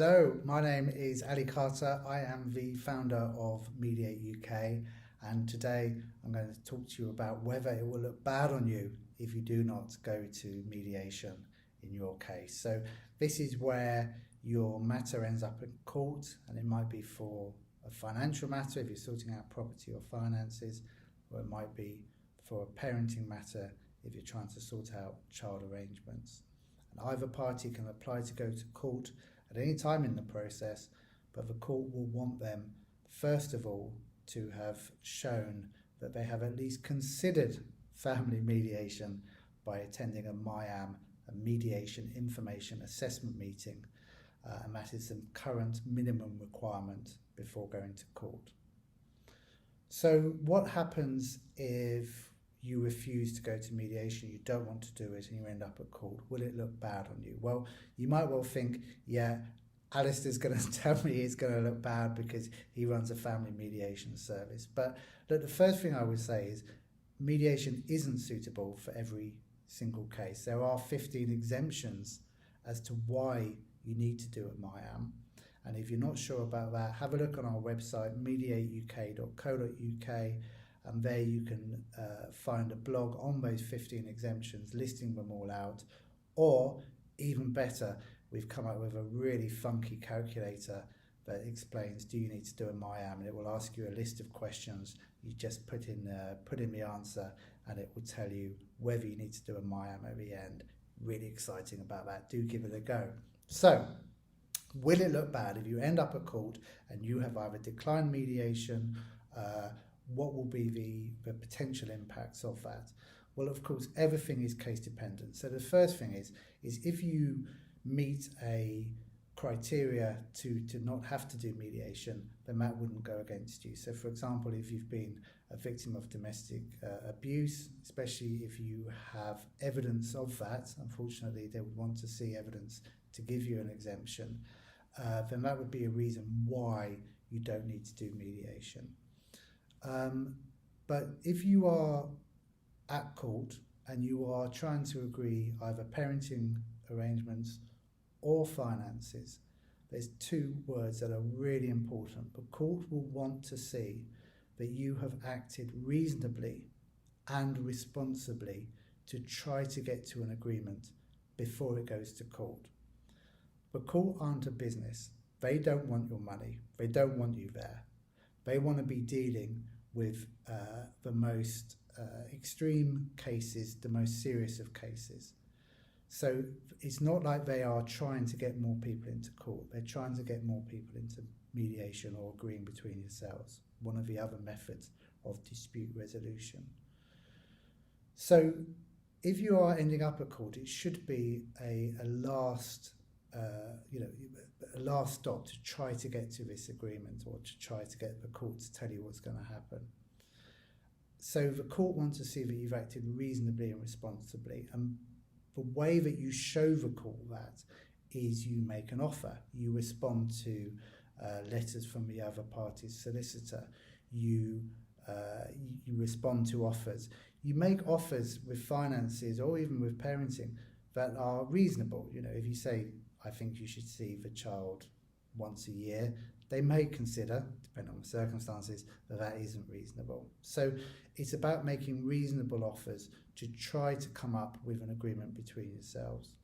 Hello, my name is Ali Carter. I am the founder of Mediate UK, and today I'm going to talk to you about whether it will look bad on you if you do not go to mediation in your case. So this is where your matter ends up in court, and it might be for a financial matter if you're sorting out property or finances, or it might be for a parenting matter if you're trying to sort out child arrangements. And either party can apply to go to court at any time in the process, but the court will want them, first of all, to have shown that they have at least considered family mediation by attending a MIAM, a Mediation Information Assessment meeting, and that is the current minimum requirement before going to court. So what happens if you refuse to go to mediation, you don't want to do it, and you end up at court? Will it look bad on you? Well, you might well think, yeah, Alistair's going to tell me it's going to look bad because he runs a family mediation service. But look, the first thing I would say is mediation isn't suitable for every single case. There are 15 exemptions as to why you need to do a MIAM. And if you're not sure about that, have a look on our website, mediateuk.co.uk, and there you can find a blog on those 15 exemptions, listing them all out. Or even better, we've come up with a really funky calculator that explains, do you need to do a MIAM? And it will ask you a list of questions. You just put in the answer, and it will tell you whether you need to do a MIAM at the end. Really exciting about that. Do give it a go. So, will it look bad if you end up at court and you have either declined mediation? What will be the potential impacts of that? Well, of course, everything is case dependent. So the first thing is if you meet a criteria to not have to do mediation, then that wouldn't go against you. So for example, if you've been a victim of domestic abuse, especially if you have evidence of that, unfortunately they would want to see evidence to give you an exemption, then that would be a reason why you don't need to do mediation. But if you are at court and you are trying to agree either parenting arrangements or finances, there's two words that are really important. The court will want to see that you have acted reasonably and responsibly to try to get to an agreement before it goes to court. The court aren't a business. They don't want your money. They don't want you there. They want to be dealing with the most extreme cases, the most serious of cases. So it's not like they are trying to get more people into court. They're trying to get more people into mediation or agreeing between yourselves, one of the other methods of dispute resolution. So if you are ending up at court, it should be a last stop to try to get to this agreement, or to try to get the court to tell you what's going to happen. So the court wants to see that you've acted reasonably and responsibly, and the way that you show the court that is you make an offer. You respond to letters from the other party's solicitor. You respond to offers. You make offers with finances or even with parenting that are reasonable. You know, if you say, I think you should see the child once a year, they may consider, depending on the circumstances, that isn't reasonable. So it's about making reasonable offers to try to come up with an agreement between yourselves.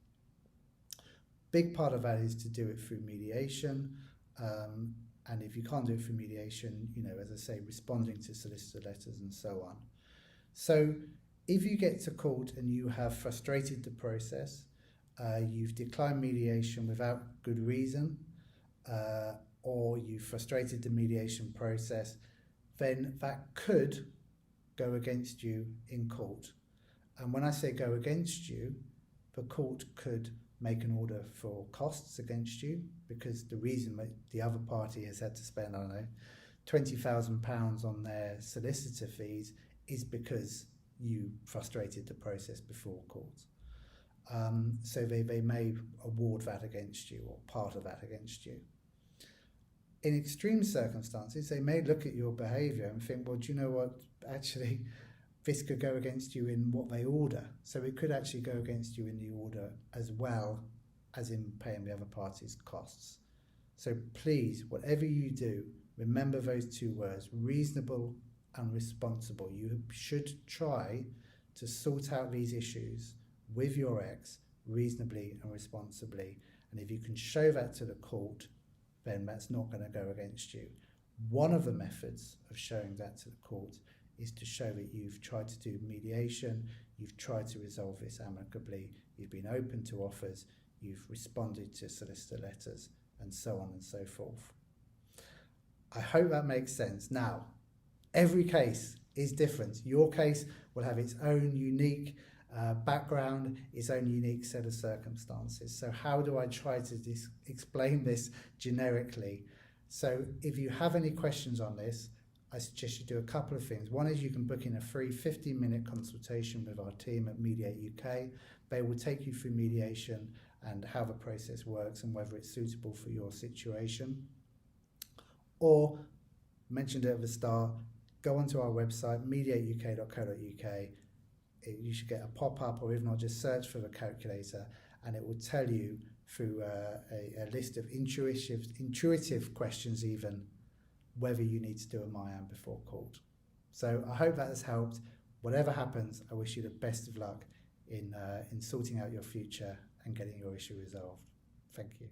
Big part of that is to do it through mediation. And if you can't do it through mediation, you know, as I say, responding to solicitor letters and so on. So if you get to court and you have frustrated the process, you've declined mediation without good reason, or you've frustrated the mediation process, then that could go against you in court. And when I say go against you, the court could make an order for costs against you, because the reason that the other party has had to spend, I don't know, £20,000 on their solicitor fees is because you frustrated the process before court. So they may award that against you, or part of that against you. In extreme circumstances, they may look at your behaviour and think, well, do you know what, actually, this could go against you in what they order. So it could actually go against you in the order as well as in paying the other party's costs. So please, whatever you do, remember those two words, reasonable and responsible. You should try to sort out these issues with your ex reasonably and responsibly. And if you can show that to the court, then that's not going to go against you. One of the methods of showing that to the court is to show that you've tried to do mediation, you've tried to resolve this amicably, you've been open to offers, you've responded to solicitor letters, and so on and so forth. I hope that makes sense. Now, every case is different. Your case will have its own unique background, its own unique set of circumstances. So how do I try to explain this generically? So if you have any questions on this, I suggest you do a couple of things. One is you can book in a free 15-minute consultation with our team at Mediate UK. They will take you through mediation and how the process works and whether it's suitable for your situation. Or, mentioned it at the start, go onto our website, mediateuk.co.uk. You should get a pop-up, or if not, just search for the calculator, and it will tell you through a list of intuitive questions even, whether you need to do a MIAM before court. So I hope that has helped. Whatever happens, I wish you the best of luck in sorting out your future and getting your issue resolved. Thank you.